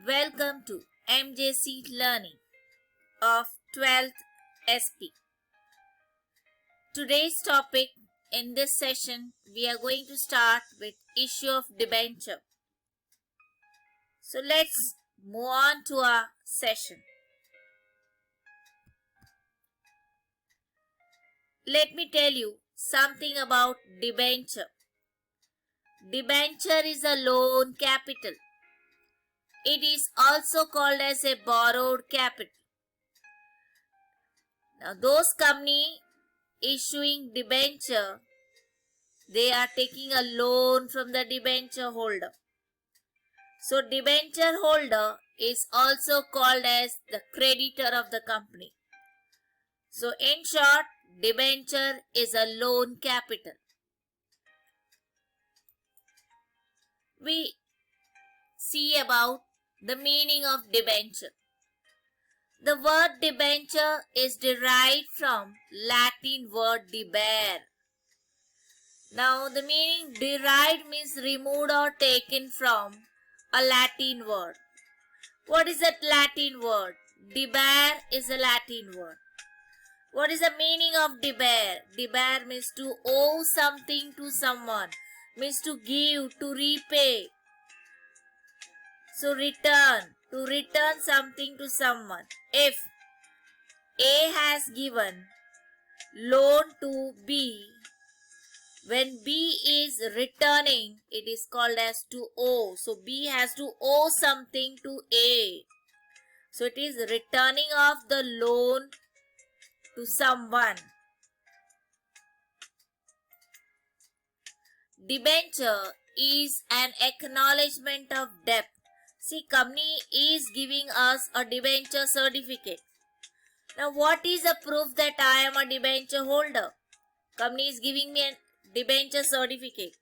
Welcome to MJC Learning of 12th SP. Today's topic in this session, we are going to start with issue of debenture. So let's move on to our session. Let me tell you something about debenture. Debenture is a loan capital. It is also called as a borrowed capital. Now those company issuing debenture, they are taking a loan from the debenture holder. So debenture holder is also called as the creditor of the company. So in short, debenture is a loan capital. We see about the meaning of debenture. The word debenture is derived from Latin word debere. Now the meaning derived means removed or taken from a Latin word. What is that Latin word? Debere is a Latin word. What is the meaning of debere? Debere means to owe something to someone, means to give, to repay. So return, to return something to someone. If A has given loan to B, when B is returning, it is called as to owe. So B has to owe something to A. So it is returning of the loan to someone. Debenture is an acknowledgement of debt. See, company is giving us a debenture certificate. Now what is the proof that I am a debenture holder? Company is giving me a debenture certificate.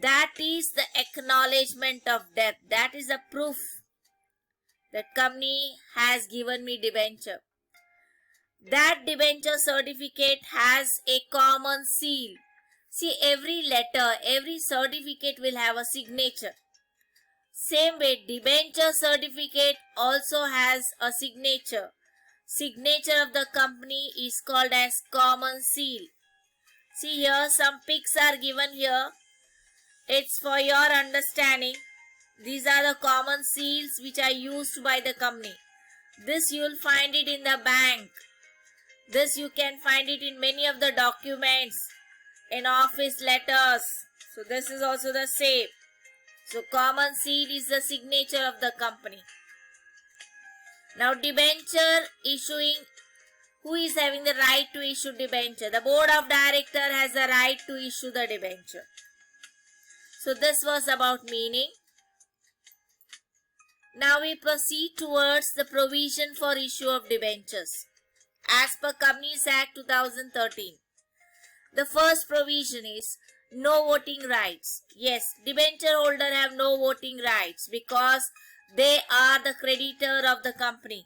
That is the acknowledgement of debt. That is the proof that company has given me debenture. That debenture certificate has a common seal. See, every letter, every certificate will have a signature. Same way, debenture certificate also has a signature. Signature of the company is called as common seal. See here, some pics are given here. It's for your understanding. These are the common seals which are used by the company. This you will find it in the bank. This you can find it in many of the documents, in office letters. So this is also the same. So common seal is the signature of the company. Now debenture issuing, who is having the right to issue debenture? The board of director has the right to issue the debenture. So this was about meaning. Now we proceed towards the provision for issue of debentures. As per Companies Act 2013. The first provision is no voting rights. Yes, debenture holder have no voting rights because they are the creditor of the company.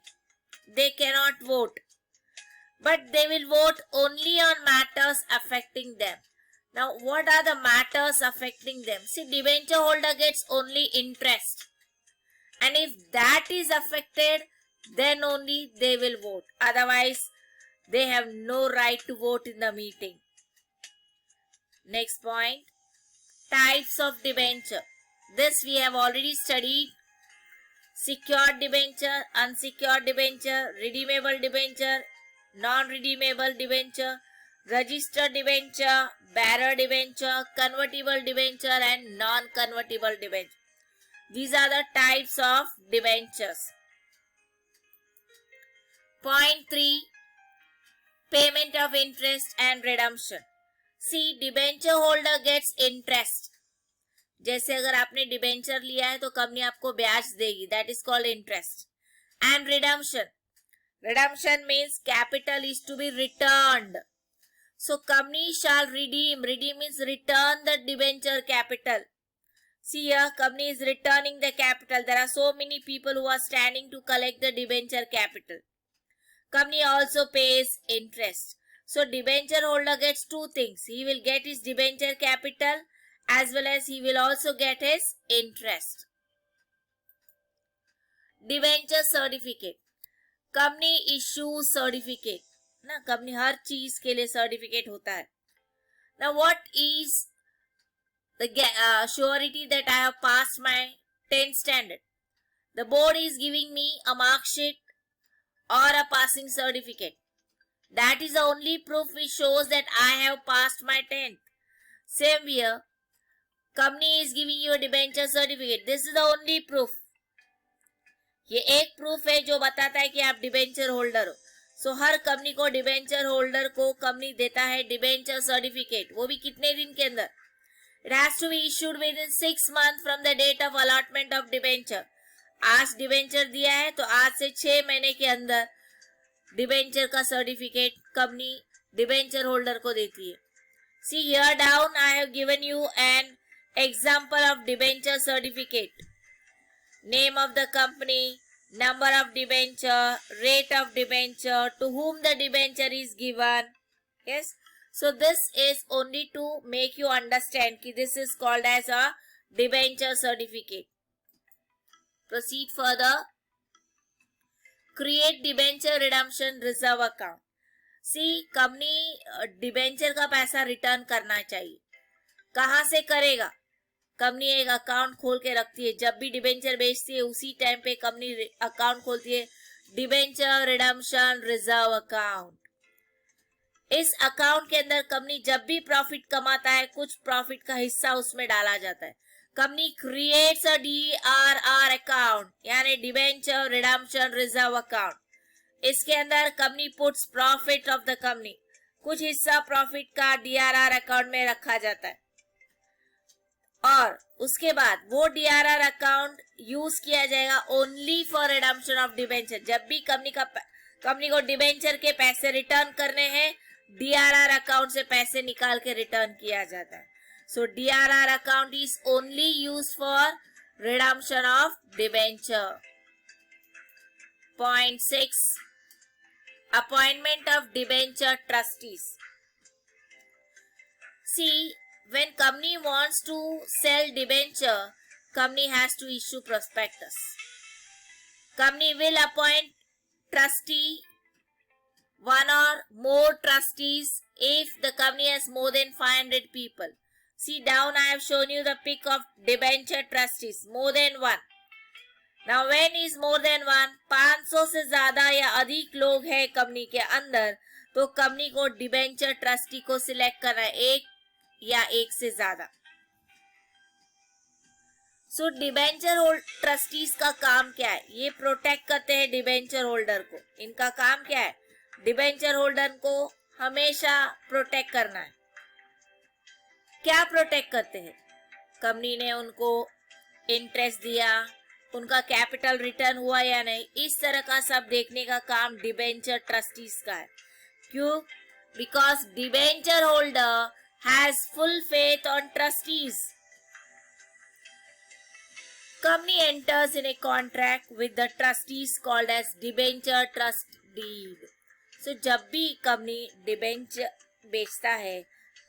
They cannot vote. But they will vote only on matters affecting them. Now, what are the matters affecting them? See, debenture holder gets only interest. And if that is affected, then only they will vote. Otherwise, they have no right to vote in the meeting. Next point, types of debenture. This we have already studied. Secured debenture, unsecured debenture, redeemable debenture, non-redeemable debenture, registered debenture, bearer debenture, convertible debenture and non-convertible debenture. These are the types of debentures. Point 3. Payment of interest and redemption. See, debenture holder gets interest. जैसे अगर आपने debenture लिया है तो company आपको ब्याज देगी. That is called interest. And redemption. Redemption means capital is to be returned. So company shall redeem. Redeem means return the debenture capital. See here, company is returning the capital. There are so many people who are standing to collect the debenture capital. Company also pays interest. So debenture holder gets two things. He will get his debenture capital as well as he will also get his interest. Debenture certificate, company issues certificate ना, company हर चीज के लिए certificate होता है. Now what is the surety that I have passed my 10th standard? The board is giving me a mark sheet or a passing certificate. That is the only proof which shows that I have passed my 10th. Same here, company is giving you a debenture certificate. This is the only proof. ये एक proof है जो बताता है कि आप debenture holder हो. सो हर company को, डिबेंचर होल्डर को कंपनी देता है डिबेंचर सर्टिफिकेट. वो भी कितने दिन के अंदर? It has to be issued within 6 months from the date of allotment of debenture. आज डिबेंचर दिया है तो आज से 6 महीने के अंदर डिबेंचर का सर्टिफिकेट कंपनी डिबेंचर होल्डर को देती है. See here down I have given you an example of debenture certificate. Name of the company, number of debenture, rate of debenture, to whom the debenture is given. Yes. So this is only to make you understand कि this is called as a debenture certificate. Proceed further. Create debenture redemption reserve account. See, company debenture का पैसा return करना चाहिए. कहाँ से करेगा? Company एक account खोल के रखती है. जब भी डिबेंचर बेचती है उसी टाइम पे कंपनी अकाउंट खोलती है, डिबेंचर रिडम्पशन रिजर्व अकाउंट. इस अकाउंट के अंदर कंपनी जब भी प्रॉफिट कमाता है, कुछ प्रॉफिट का हिस्सा उसमें डाला जाता है. Company creates a DRR account, यानी डिबेंचर रिडम्पशन रिजर्व अकाउंट. इसके अंदर company puts profit of the company, कुछ हिस्सा प्रॉफिट का DRR अकाउंट में रखा जाता है. और उसके बाद वो DRR अकाउंट यूज किया जाएगा only for redemption of debenture. जब भी कंपनी को डिबेंचर के पैसे रिटर्न करने हैं, DRR अकाउंट से पैसे निकाल के रिटर्न किया जाता है. सो DRR account is only use for redemption of debenture. Point 6. Appointment of debenture trustees. See, when company wants to sell debenture, company has to issue prospectus. Company will appoint trustee, one or more trustees if the company has more than 500 people. See down I have shown you the pic of debenture trustees, more than one. Now when is more than one? 500 से ज्यादा या अधिक लोग हैं company के अंदर, तो company को डिबेंचर ट्रस्टी को सिलेक्ट करना है, एक या एक से ज्यादा. सो डिबेंचर ट्रस्टीज का काम क्या है? ये प्रोटेक्ट करते हैं डिबेंचर होल्डर को. इनका काम क्या है? डिबेंचर होल्डर को हमेशा प्रोटेक्ट करना है. क्या प्रोटेक्ट करते हैं? कंपनी ने उनको इंटरेस्ट दिया, उनका कैपिटल रिटर्न हुआ या नहीं, इस तरह का सब देखने का काम डिबेंचर ट्रस्टीज का है. क्यों? Because debenture holder has full faith on trustees. Company enters in a contract with the trustees called as debenture trust deed. So जब भी कंपनी डिबेंचर बेचता है,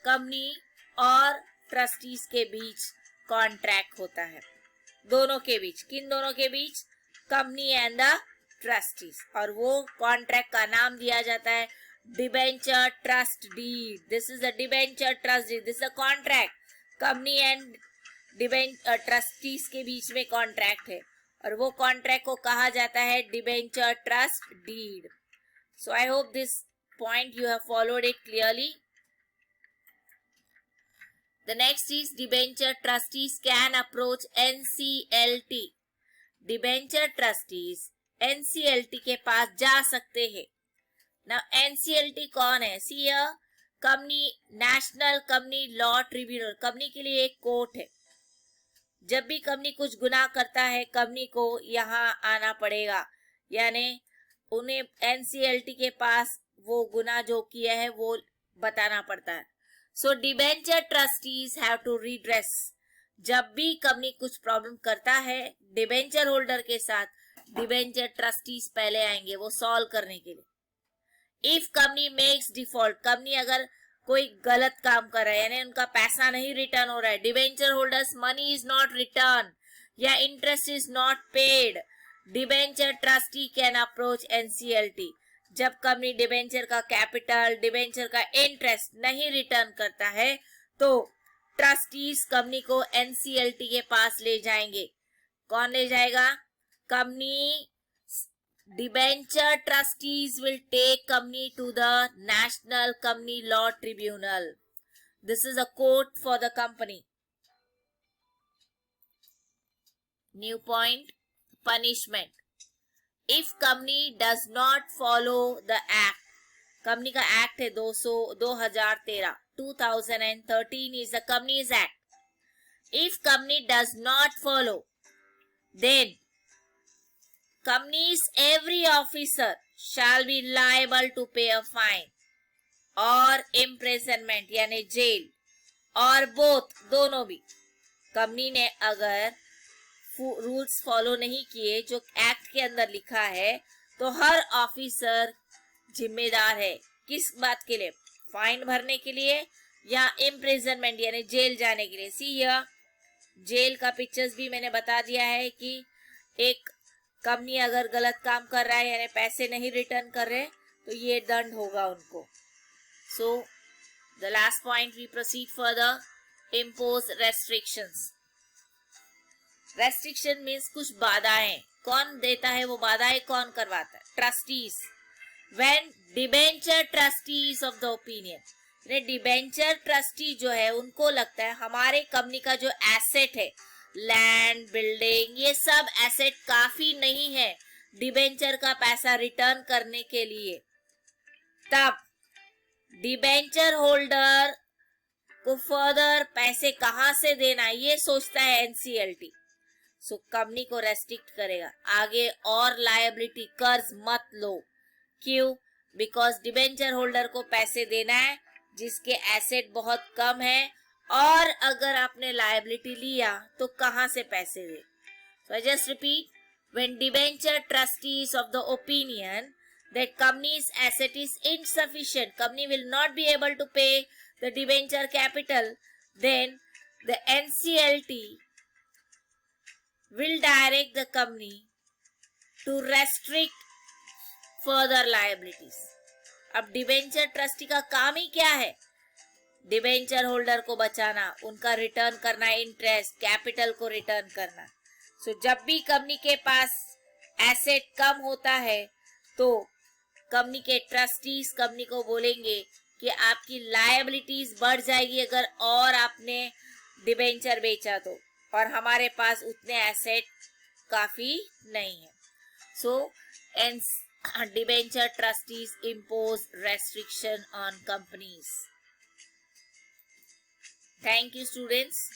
कंपनी और ट्रस्टीज के बीच कॉन्ट्रैक्ट होता है. दोनों के बीच. किन दोनों के बीच? Company and the trustees. और वो कॉन्ट्रैक्ट का नाम दिया जाता है debenture trust deed. This is the debenture trust deed. This is the contract. Company and debenture trustees के बीच में कॉन्ट्रैक्ट है, और वो कॉन्ट्रैक्ट को कहा जाता है debenture trust deed. So I hope this point you have followed it clearly. The next is debenture trustees can approach NCLT. Debenture trustees NCLT के पास जा सकते हैं. Now NCLT कौन है? See here, company national company law tribunal, company के लिए एक court है. जब भी कंपनी कुछ गुनाह करता है, कंपनी को यहाँ आना पड़ेगा, यानी उन्हें NCLT के पास वो गुनाह जो किया है वो बताना पड़ता है. So debenture trustees have to redress. जब भी कंपनी कुछ प्रॉब्लम करता है डिबेंचर होल्डर के साथ, डिबेंचर ट्रस्टीज पहले आएंगे वो सॉल्व करने के लिए. If company makes default, company अगर कोई गलत काम कर रहा है, यानी उनका पैसा नहीं रिटर्न हो रहा है, debenture holders money is not return या interest is not paid, debenture trustee can approach NCLT. जब कंपनी डिबेंचर का कैपिटल, डिबेंचर का इंटरेस्ट नहीं रिटर्न करता है तो ट्रस्टीज कंपनी को एनसीएलटी के पास ले जाएंगे। कौन ले जाएगा? Company debenture trustees will take company to the national company law tribunal. This is a court for the company. New point, punishment. If company does not follow the act, company का act है 2013, 2013 is the company's act. If company does not follow, then company's every officer shall be liable to pay a fine or imprisonment यानी jail, और both दोनों भी। Company ने अगर rules follow नहीं किए जो एक्ट के अंदर लिखा है तो हर ऑफिसर जिम्मेदार है। किस बात के लिए? फाइन भरने के लिए या इम्प्रिजनमेंट यानी जेल जाने के लिए। सी यह जेल का पिक्चर्स भी मैंने बता दिया है कि एक कंपनी अगर गलत काम कर रहा है यानी पैसे नहीं रिटर्न कर रहे तो ये दंड होगा उनको। So the last point we proceed further, impose restrictions. Restriction means कुछ बाधाएं। कौन देता है वो बाधाएं? कौन करवाता है? Trustees. When debenture trustees of the opinion, debenture trustee जो है उनको लगता है हमारे कंपनी का जो एसेट है, लैंड, बिल्डिंग, ये सब एसेट काफी नहीं है डिबेंचर का पैसा रिटर्न करने के लिए, तब डिबेंचर होल्डर को फर्दर पैसे कहां से देना ये सोचता है एनसीएलटी। सो कंपनी को रेस्ट्रिक्ट करेगा, आगे और लायबिलिटी कर्ज मत लो। क्यों? बिकॉज डिबेंचर होल्डर को पैसे देना है जिसके एसेट बहुत कम है, और अगर आपने लायबिलिटी लिया तो कहां से पैसे दे। So I just repeat, when debenture trustees of the opinion that company's asset is insufficient, company will not be able to pay the debenture capital, then the NCLT will direct the company to restrict further liabilities. अब debenture trustee का काम ही क्या है? Debenture holder को बचाना, उनका return करना, interest, capital को रिटर्न करना। सो जब भी कंपनी के पास एसेट कम होता है तो कंपनी के ट्रस्टीज कंपनी को बोलेंगे कि आपकी लायबिलिटीज बढ़ जाएगी अगर और आपने डिबेंचर बेचा तो, और हमारे पास उतने एसेट काफी नहीं है। सो debenture trustees impose restriction on companies. Thank you students.